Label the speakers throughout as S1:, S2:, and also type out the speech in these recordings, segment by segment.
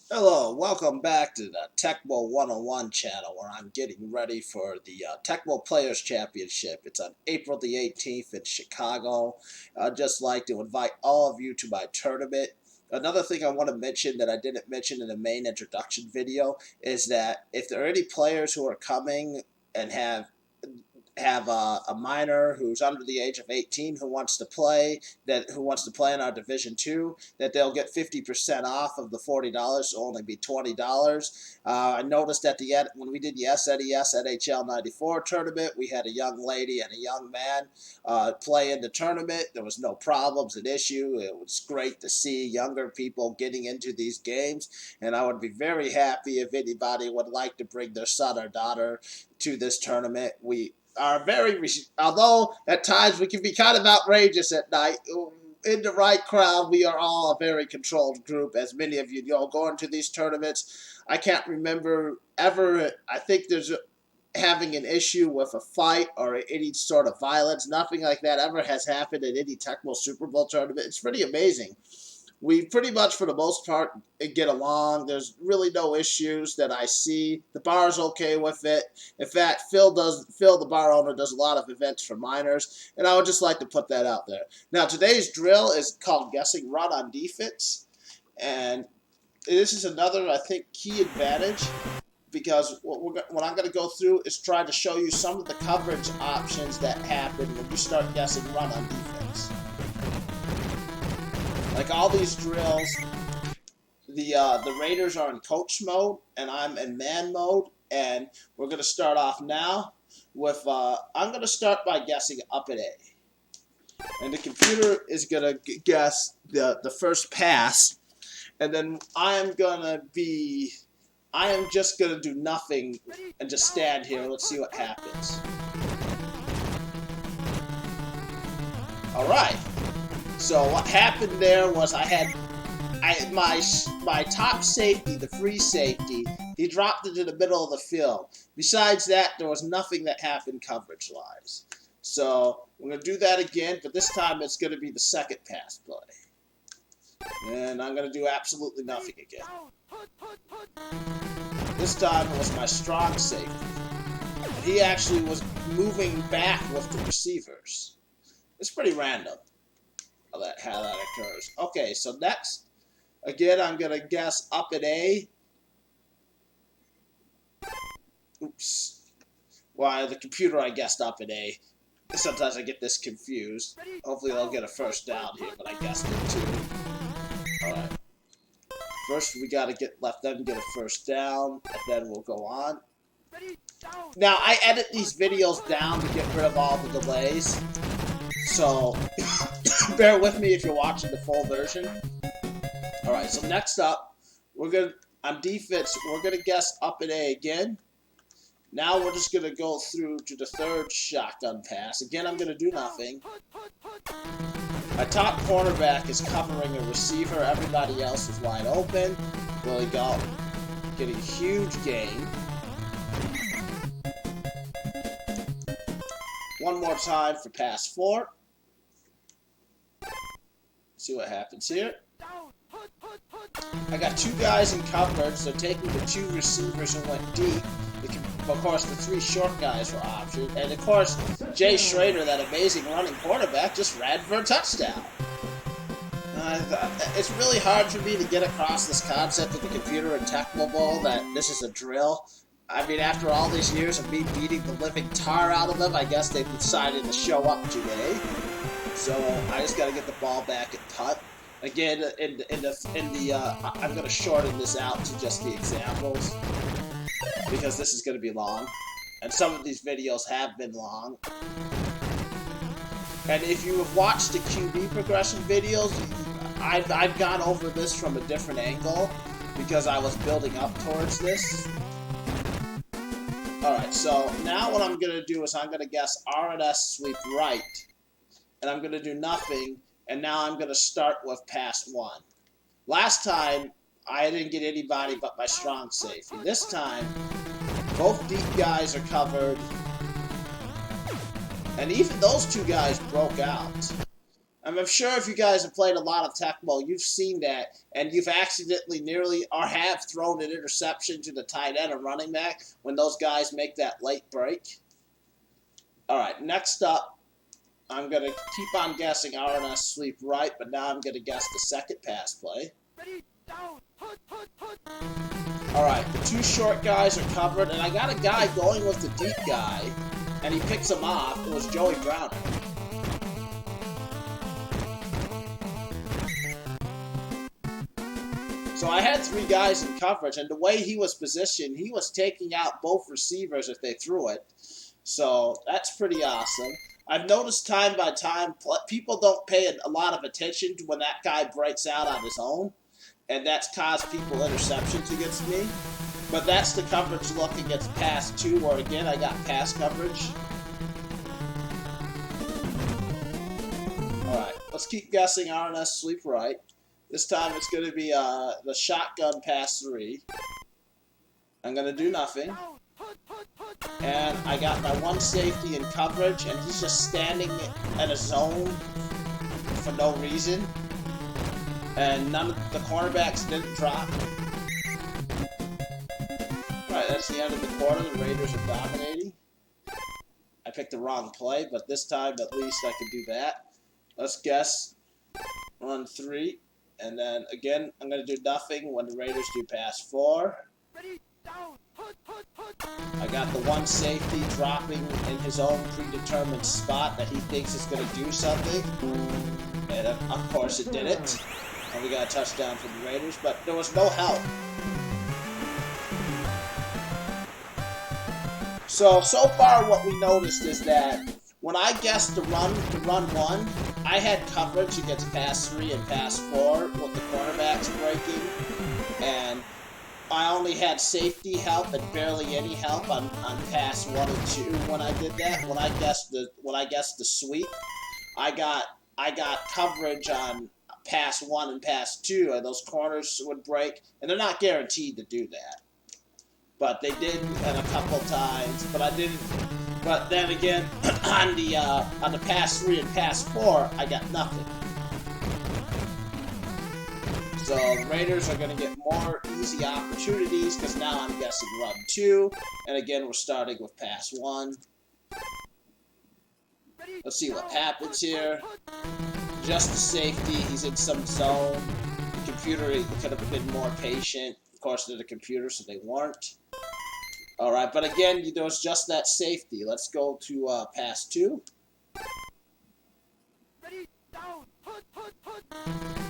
S1: Hello, welcome back to the Tecmo 101 channel where I'm getting ready for the Tecmo Players Championship. It's on April the 18th in Chicago. I'd just like to invite all of you to my tournament. Another thing I want to mention that I didn't mention in the main introduction video is that if there are any players who are coming and have a minor who's under the age of 18 who wants to play in our Division 2, that they'll get 50% off of the $40, so only be $20. I noticed at the end when we did the SNES NHL 94 tournament, we had a young lady and a young man play in the tournament. There was no problems at issue. It was great to see younger people getting into these games, and I would be very happy if anybody would like to bring their son or daughter to this tournament. We are although at times we can be kind of outrageous at night. In the right crowd, we are all a very controlled group, as many of you know. Going to these tournaments, I can't remember ever. I think there's having an issue with a fight or any sort of violence. Nothing like that ever has happened at any Tecmo Super Bowl tournament. It's pretty amazing. We pretty much, for the most part, get along. There's really no issues that I see. The bar's okay with it. In fact, Phil, the bar owner, does a lot of events for minors, and I would just like to put that out there. Now, today's drill is called Guessing Run on Defense, and this is another, I think, key advantage, because what I'm going to go through is try to show you some of the coverage options that happen when you start guessing run on defense. Like all these drills, the Raiders are in coach mode, and I'm in man mode, and we're going to start off now with, I'm going to start by guessing up at A. And the computer is going to guess the first pass, and then I am just going to do nothing and just stand here. Let's see what happens. All right. So what happened there was my top safety, the free safety, he dropped into the middle of the field. Besides that, there was nothing that happened coverage-wise. So we're going to do that again, but this time it's going to be the second pass play. And I'm going to do absolutely nothing again. This time it was my strong safety. He actually was moving back with the receivers. It's pretty random how that occurs. Okay, so next, again, I'm going to guess up at A. Oops. Why, the computer I guessed up at A. Sometimes I get this confused. Hopefully they'll get a first down here, but I guessed it too. Alright. First, we got to let them get a first down, and then we'll go on. Now, I edit these videos down to get rid of all the delays. So, bear with me if you're watching the full version. Alright, so next up, on defense, we're going to guess up at A again. Now we're just going to go through to the third shotgun pass. Again, I'm going to do nothing. My top cornerback is covering a receiver. Everybody else is wide open. Willie Galt getting a huge gain. One more time for pass 4. See what happens here. I got 2 guys in coverage. They're taking the 2 receivers who went deep. Of course, the 3 short guys were optioned. And of course, Jay Schrader, that amazing running quarterback, just ran for a touchdown. It's really hard for me to get across this concept of the computer and Tecmo Bowl that this is a drill. I mean, after all these years of me beating the living tar out of them, I guess they've decided to show up today. So I just got to get the ball back and punt. Again, I'm going to shorten this out to just the examples, because this is going to be long, and some of these videos have been long. And if you have watched the QB progression videos, I've gone over this from a different angle because I was building up towards this. Alright, so now what I'm going to do is I'm going to guess R and S sweep right, and I'm going to do nothing, and now I'm going to start with pass 1. Last time, I didn't get anybody but my strong safety. This time, both deep guys are covered, and even those 2 guys broke out. I'm sure if you guys have played a lot of tecmo, you've seen that, and you've accidentally nearly or have thrown an interception to the tight end or running back when those guys make that late break. All right, next up, I'm going to keep on guessing RNS sweep right, but now I'm going to guess the second pass play. All right, the two short guys are covered, and I got a guy going with the deep guy, and he picks him off. It was Joey Browner. So I had three guys in coverage, and the way he was positioned, he was taking out both receivers if they threw it. So that's pretty awesome. I've noticed time by time, people don't pay a lot of attention to when that guy breaks out on his own, and that's caused people interceptions against me. But that's the coverage look against pass 2, where again I got pass coverage. Alright, let's keep guessing RNS sweep right. This time it's going to be the shotgun pass 3. I'm going to do nothing. And I got my one safety in coverage, and he's just standing in a zone for no reason. And none of the cornerbacks didn't drop. Alright, that's the end of the quarter. The Raiders are dominating. I picked the wrong play, but this time at least I can do that. Let's guess. Run 3. And then again, I'm going to do nothing when the Raiders do pass 4. I got the one safety dropping in his own predetermined spot that he thinks is going to do something. And of course it didn't. And we got a touchdown for the Raiders, but there was no help. So far what we noticed is that when I guessed the run 1, I had coverage against pass 3 and pass 4 with the cornerbacks breaking, and I only had safety help and barely any help on pass 1 and 2 when I did that. When I guessed the sweep, I got coverage on pass 1 and pass 2, and those corners would break, and they're not guaranteed to do that. But they did a couple times, but I didn't. But then again, on the pass 3 and pass 4, I got nothing. So the Raiders are going to get more easy opportunities because now I'm guessing run 2, and again we're starting with pass 1. Let's see what happens here. Just the safety, he's in some zone. The computer could have been more patient. Of course, they're the computer, so they weren't. Alright, but again, there was just that safety. Let's go to pass 2.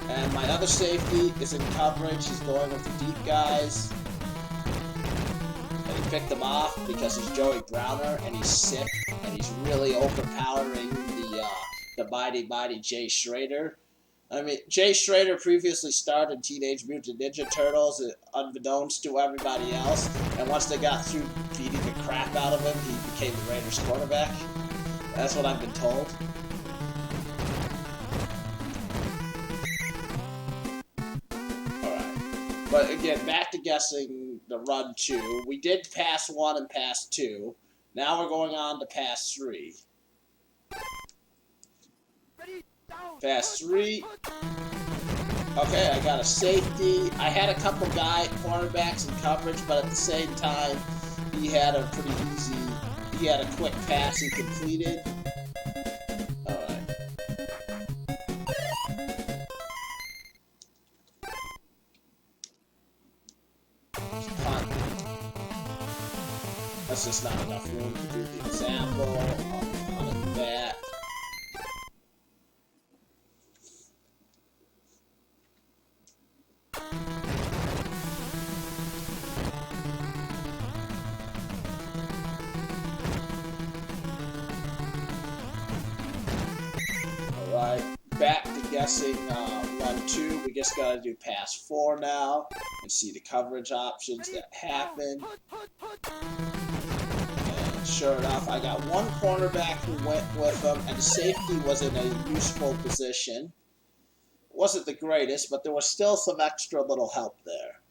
S1: And my other safety is in coverage. He's going with the deep guys. And he picked them off because he's Joey Browner, and he's sick, and he's really overpowering the mighty Jay Schrader. I mean, Jay Schrader previously starred in Teenage Mutant Ninja Turtles, unbeknownst to everybody else, and once they got through beating the crap out of him, he became the Raiders quarterback. That's what I've been told. Alright. But again, back to guessing the run 2. We did pass 1 and pass 2. Now we're going on to pass 3. Pass 3. Okay, I got a safety. I had a couple cornerbacks in coverage, but at the same time, he had a quick pass he completed. Alright. That's just not enough room to do the example. On the back. Alright, back to guessing run 2. We just gotta do pass 4 now and see the coverage options that happen. And sure enough, I got one cornerback who went with him, and the safety was in a useful position. It wasn't the greatest, but there was still some extra little help there.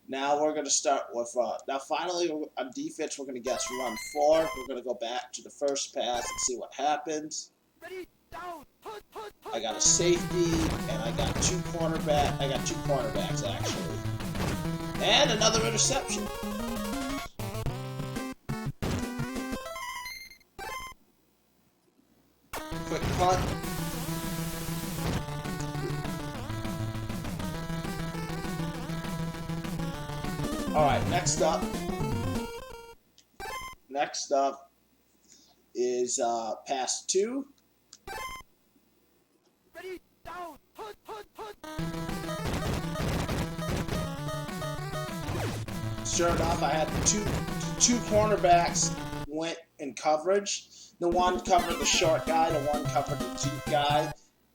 S1: Now we're going to start with, now finally on defense we're going to guess run 4. We're going to go back to the first pass and see what happens. I got a safety, and I got two cornerbacks actually. And another interception. Quick punt. Alright, next up is pass 2.
S2: Ready, down, put.
S1: Sure enough, I had two cornerbacks went in coverage. The one covered the short guy, the one covered the deep guy.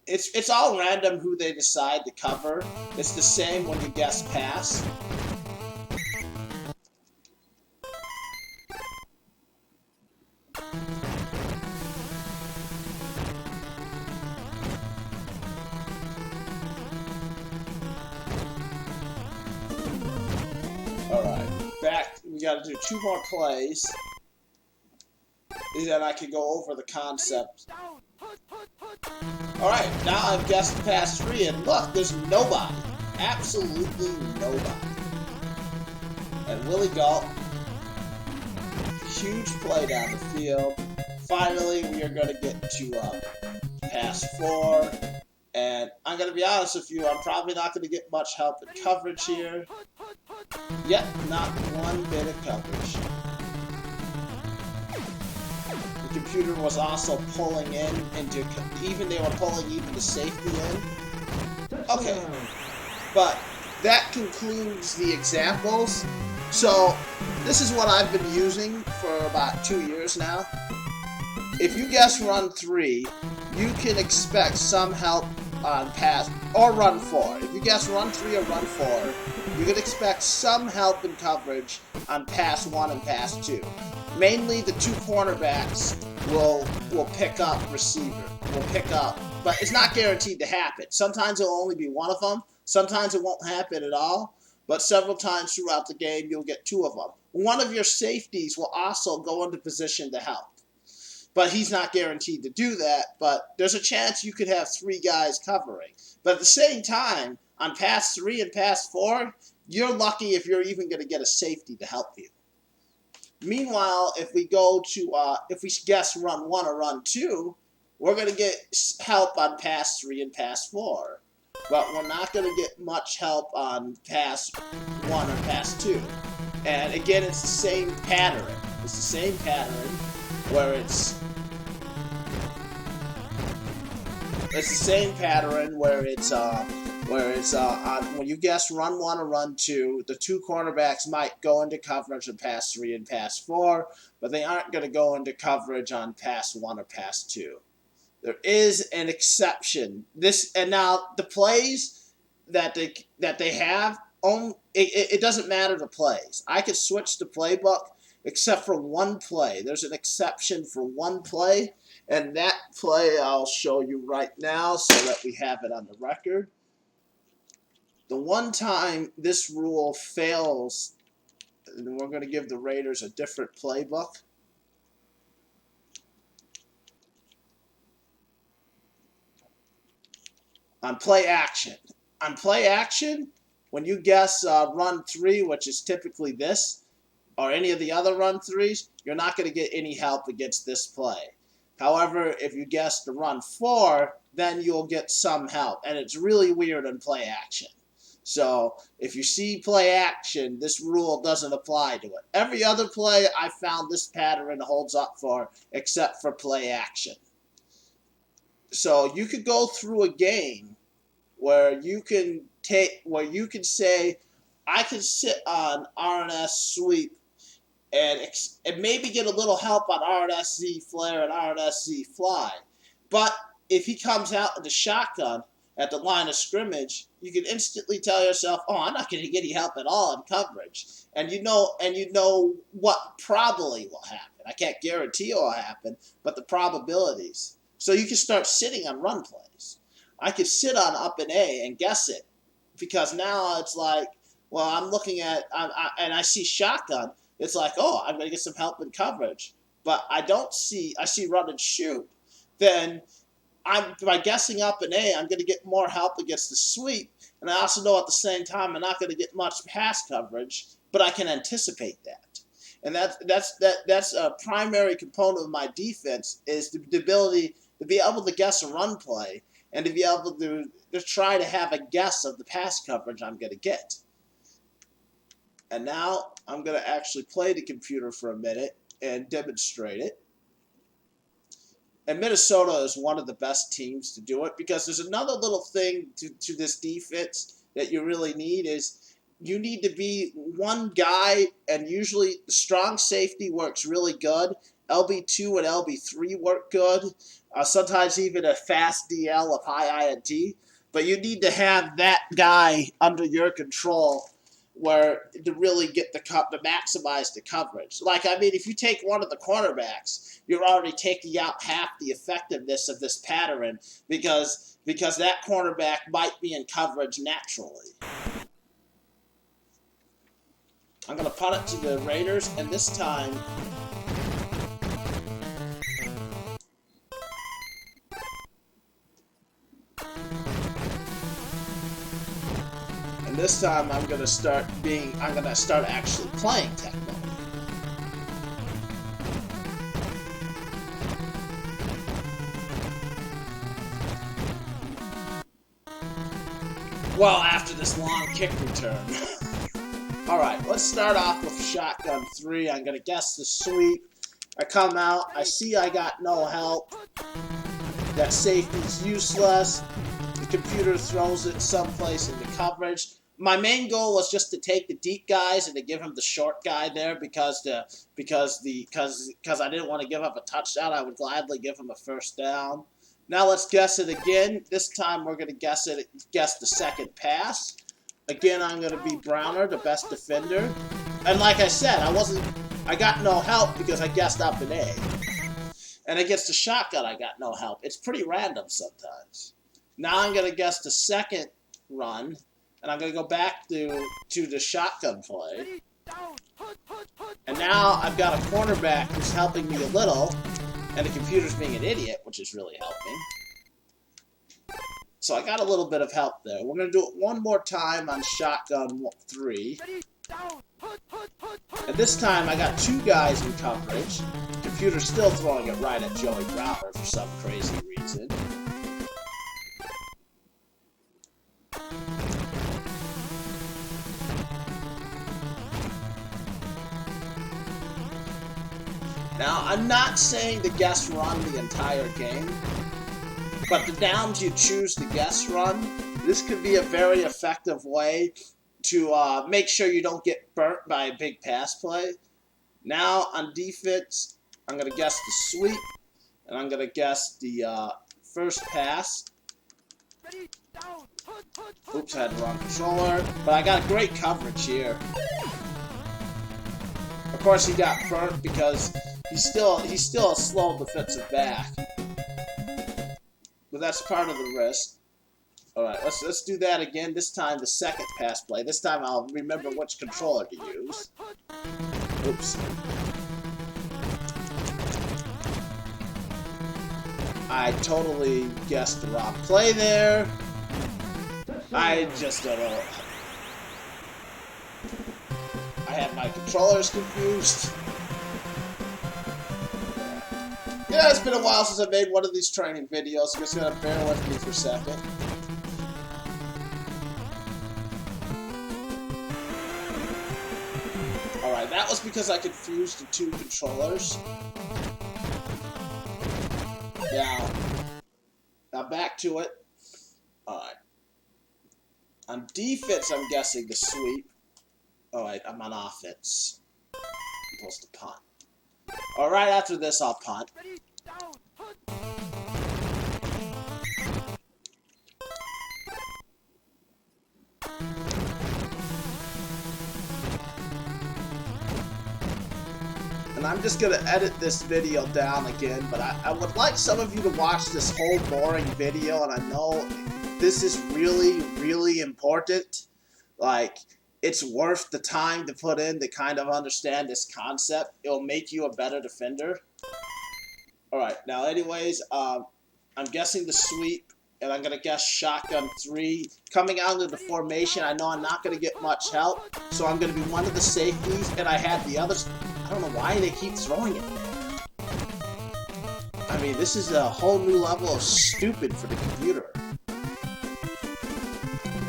S1: It's all random who they decide to cover. It's the same when you guess pass. Alright, back. We gotta do 2 more plays. And then I can go over the concept. Alright, now I've guessed pass 3, and look, there's nobody. Absolutely nobody. And Willie Galt, huge play down the field. Finally, we are going to get to pass 4. And I'm going to be honest with you, I'm probably not going to get much help in coverage here. Yet, not one bit of coverage. The computer was also pulling in into, they were pulling even the safety in. Okay, but that concludes the examples. So, this is what I've been using for about 2 years now. If you guess run 3, you can expect some help on pass, or run 4. If you guess run 3 or run 4, you can expect some help in coverage on pass 1 and pass 2. Mainly the 2 cornerbacks will pick up receiver, but it's not guaranteed to happen. Sometimes it'll only be one of them, sometimes it won't happen at all, but several times throughout the game you'll get 2 of them. One of your safeties will also go into position to help. But he's not guaranteed to do that, but there's a chance you could have 3 guys covering. But at the same time, on pass 3 and pass 4, you're lucky if you're even going to get a safety to help you. Meanwhile, if we go to, if we guess run 1 or run 2, we're going to get help on pass 3 and pass 4. But we're not going to get much help on pass 1 or pass 2. And again, it's the same pattern. It's the same pattern where it's the same pattern where it's when you guess run 1 or run 2, the 2 cornerbacks might go into coverage on pass 3 and pass 4, but they aren't going to go into coverage on pass 1 or pass 2. There is an exception. And now the plays that they have, it doesn't matter the plays. I could switch the playbook except for one play. There's an exception for one play, and that play I'll show you right now so that we have it on the record. The one time this rule fails, and we're going to give the Raiders a different playbook. On play action. On play action, when you guess run 3, which is typically this, or any of the other run 3s, you're not going to get any help against this play. However, if you guess the run 4, then you'll get some help. And it's really weird on play action. So if you see play action, this rule doesn't apply to it. Every other play I found this pattern holds up for, except for play action. So you could go through a game where you can say, I can sit on RNS sweep and maybe get a little help on RNSZ flare and RNSZ fly. But if he comes out in the shotgun at the line of scrimmage, you can instantly tell yourself, oh, I'm not going to get any help at all in coverage. And you know what probably will happen. I can't guarantee it will happen, but the probabilities. So you can start sitting on run plays. I could sit on up and A and guess it, because now it's like, well, I'm looking at, and I see shotgun. It's like, oh, I'm going to get some help in coverage. But I see run and shoot. Then by guessing up an A, I'm going to get more help against the sweep, and I also know at the same time I'm not going to get much pass coverage, but I can anticipate that, and that's a primary component of my defense is the ability to be able to guess a run play and to be able to try to have a guess of the pass coverage I'm going to get. And now I'm going to actually play the computer for a minute and demonstrate it. And Minnesota is one of the best teams to do it because there's another little thing to this defense that you really need is you need to be one guy, and usually the strong safety works really good. LB2 and LB3 work good. Sometimes even a fast DL of high INT. But you need to have that guy under your control where to really get the to maximize the coverage. Like, I mean, if you take one of the cornerbacks, you're already taking out half the effectiveness of this pattern because that cornerback might be in coverage naturally. I'm going to punt it to the Raiders, and this time I'm going to start actually playing tecmo. Well, after this long kick return. Alright, let's start off with shotgun 3. I'm going to guess the sweep. I come out. I see I got no help. That safety's useless. The computer throws it someplace in the coverage. My main goal was just to take the deep guys and to give him the short guy there because I didn't want to give up a touchdown. I would gladly give him a first down. Now let's guess it again. This time we're going to guess the second pass. Again, I'm going to be Browner, the best defender. And like I said, I got no help because I guessed up an A. And against the shotgun, I got no help. It's pretty random sometimes. Now I'm going to guess the second run, and I'm going to go back to the shotgun play. And now I've got a cornerback who's helping me a little, and the computer's being an idiot, which is really helping. So I got a little bit of help there. We're going to do it one more time on shotgun 3. And this time I got 2 guys in coverage. The computer's still throwing it right at Joey Browner for some crazy reason. Now, I'm not saying to guess run the entire game, but the downs you choose to guess run, this could be a very effective way to make sure you don't get burnt by a big pass play. Now, on defense, I'm going to guess the sweep, and I'm going to guess the first pass. Oops, I had the wrong controller, but I got great coverage here. Of course, he got burnt because he's still a slow defensive back. But that's part of the risk. Alright, let's do that again. This time the second pass play. This time I'll remember which controller to use. Oops. I totally guessed the wrong play there. I just don't know. I had my controllers confused. Yeah, it's been a while since I made one of these training videos, so just gonna bear with me for a second. Alright, that was because I confused the 2 controllers. Now back to it. Alright. On defense, I'm guessing the sweep. Alright, I'm on offense. I'm supposed to punt. Alright, after this, I'll punt. And I'm just going to edit this video down again, but I would like some of you to watch this whole boring video, and I know this is really, really important. Like, it's worth the time to put in to kind of understand this concept. It'll make you a better defender. Alright, now anyways, I'm guessing the sweep, and I'm going to guess shotgun 3. Coming out of the formation, I know I'm not going to get much help, so I'm going to be one of the safeties, and I had the others. I don't know why they keep throwing it there. I mean, this is a whole new level of stupid for the computer.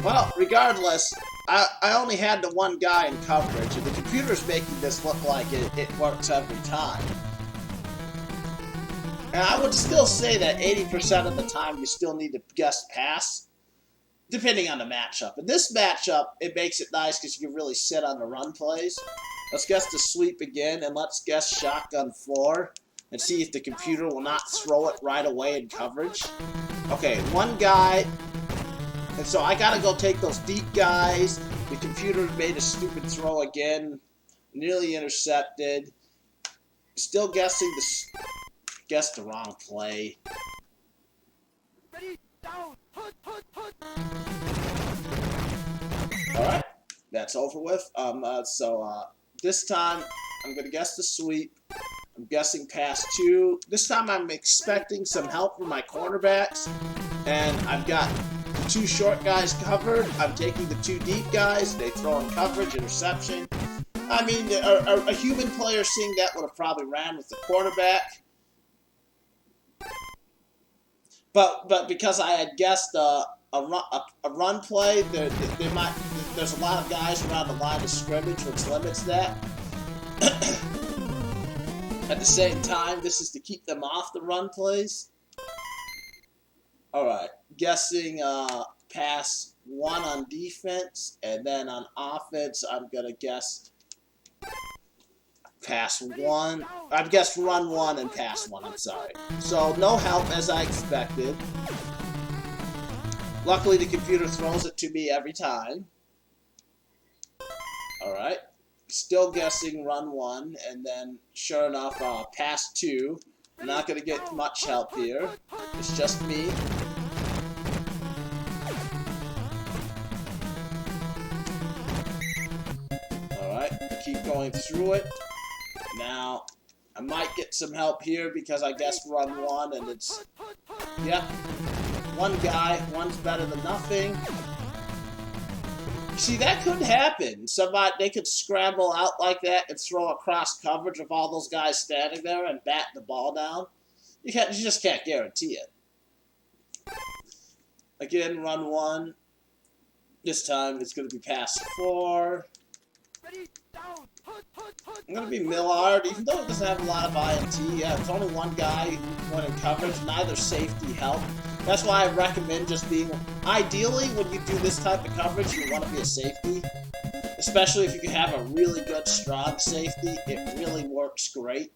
S1: Well, regardless, I only had the one guy in coverage, and the computer's making this look like it works every time. And I would still say that 80% of the time you still need to guess pass, depending on the matchup. In this matchup, it makes it nice because you can really sit on the run plays. Let's guess the sweep again, and let's guess shotgun 4, and see if the computer will not throw it right away in coverage. Okay, one guy, and so I gotta go take those deep guys. The computer made a stupid throw again, nearly intercepted. Still guessing guessed the wrong play.
S2: Ready, down, put.
S1: Alright, that's over with. This time, I'm going to guess the sweep. I'm guessing pass 2. This time I'm expecting some help from my cornerbacks. And I've got the 2 short guys covered. I'm taking the 2 deep guys. They throw in coverage, interception. I mean, a human player seeing that would have probably ran with the quarterback. But because I had guessed a run play, there's a lot of guys around the line of scrimmage, which limits that. At the same time, this is to keep them off the run plays. All right, guessing pass 1 on defense, and then on offense, I'm gonna guess pass 1. I've guessed run 1 and pass 1, I'm sorry. So no help as I expected. Luckily the computer throws it to me every time. Alright. Still guessing run 1, and then sure enough, pass 2. I'm not going to get much help here. It's just me. Alright, keep going through it. Now, I might get some help here because I guess run 1 and it's, yep, one guy, one's better than nothing. See, that could happen. They could scramble out like that and throw a cross coverage of all those guys standing there and bat the ball down. You just can't guarantee it. Again, run 1. This time it's going to be pass 4. I'm going to be Millard, even though it doesn't have a lot of INT. Yeah, it's only one guy who went in coverage, neither safety help. That's why I recommend just being... Ideally, when you do this type of coverage, you want to be a safety. Especially if you can have a really good, strong safety. It really works great.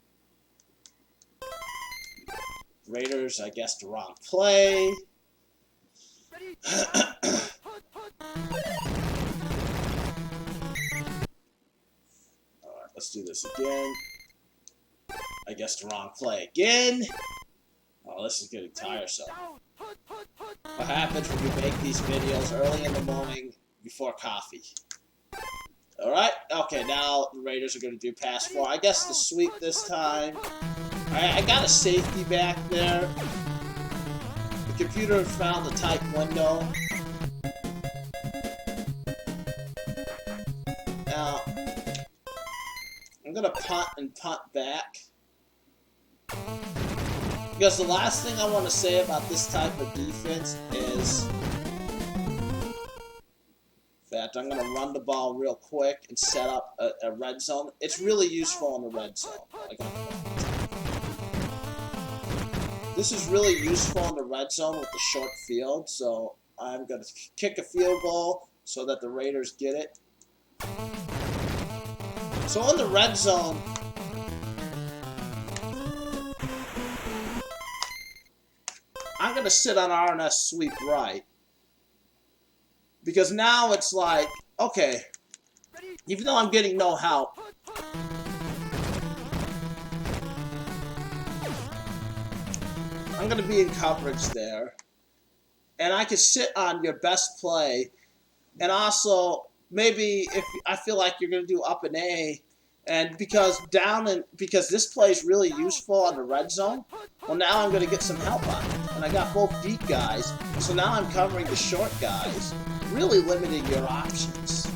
S1: Raiders, I guess, the wrong play. Let's do this again. I guess the wrong play again. Oh, this is getting tiresome. What happens when you make these videos early in the morning before coffee? Alright, okay, now the Raiders are going to do pass 4. I guess the sweep this time. Alright, I got a safety back there. The computer found a tight window. Now, I'm going to punt and punt back. Because the last thing I want to say about this type of defense is that I'm going to run the ball real quick and set up a red zone. It's really useful in the red zone. This is really useful in the red zone with the short field, so I'm going to kick a field goal so that the Raiders get it. So in the red zone, I'm going to sit on RNS sweep right. Because now it's like, okay, even though I'm getting no help, I'm going to be in coverage there. And I can sit on your best play. And also, maybe if I feel like you're going to do up and A, and because this play is really useful on the red zone, well, now I'm going to get some help on it. And and I got both deep guys, so now I'm covering the short guys, really limiting your options.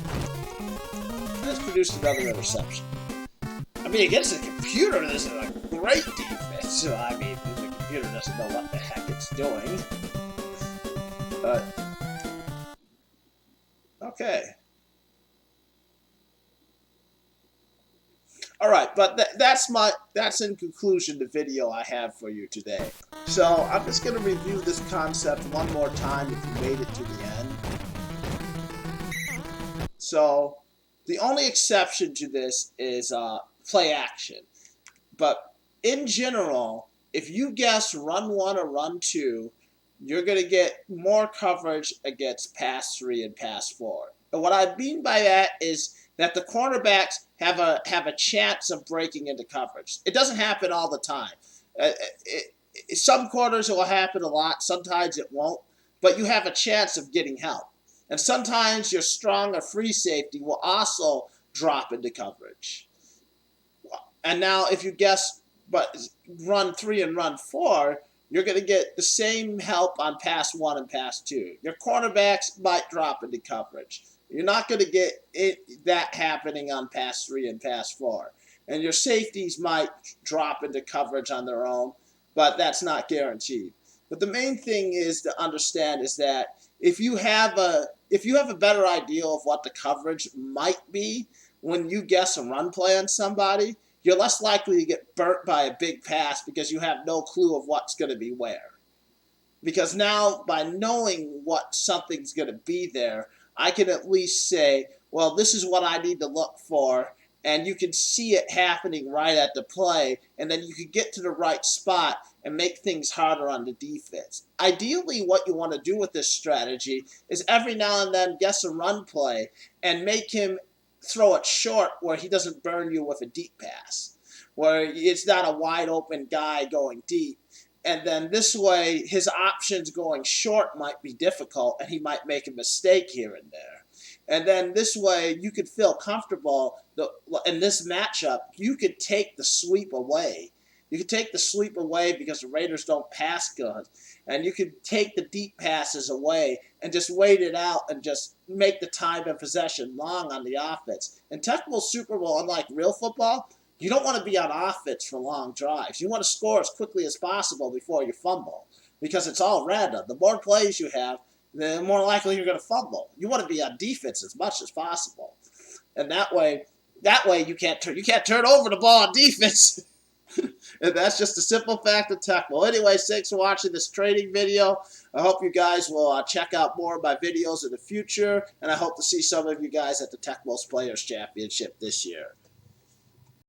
S1: And it's produced another interception. I mean, against the computer, this is a great defense. So, I mean, the computer doesn't know what the heck it's doing. But, okay. All right, but that's in conclusion the video I have for you today. So I'm just going to review this concept one more time if you made it to the end. So the only exception to this is play action. But in general, if you guess run 1 or run 2, you're going to get more coverage against pass 3 and pass 4. And what I mean by that is that the cornerbacks have a chance of breaking into coverage. It doesn't happen all the time. Some quarters it will happen a lot. Sometimes it won't. But you have a chance of getting help. And sometimes your strong or free safety will also drop into coverage. And now if you guess but run 3 and run 4, you're going to get the same help on pass 1 and pass 2. Your cornerbacks might drop into coverage. You're not going to get that happening on pass 3 and pass 4. And your safeties might drop into coverage on their own, but that's not guaranteed. But the main thing is to understand is that if you have a better idea of what the coverage might be when you guess a run play on somebody, you're less likely to get burnt by a big pass because you have no clue of what's going to be where. Because now, by knowing what something's going to be there, I can at least say, well, this is what I need to look for, and you can see it happening right at the play, and then you can get to the right spot and make things harder on the defense. Ideally, what you want to do with this strategy is every now and then guess a run play and make him throw it short where he doesn't burn you with a deep pass, where it's not a wide open guy going deep. And then this way, his options going short might be difficult, and he might make a mistake here and there. And then this way, you could feel comfortable in this matchup. You could take the sweep away. You could take the sweep away because the Raiders don't pass good. And you could take the deep passes away and just wait it out and just make the time of possession long on the offense. In tecmo Super Bowl, unlike real football, you don't want to be on offense for long drives. You want to score as quickly as possible before you fumble because it's all random. The more plays you have, the more likely you're going to fumble. You want to be on defense as much as possible. And that way you can't turn over the ball on defense. And that's just a simple fact of tech. Well, anyway, thanks for watching this trading video. I hope you guys will check out more of my videos in the future, and I hope to see some of you guys at the Tecmo Players Championship this year.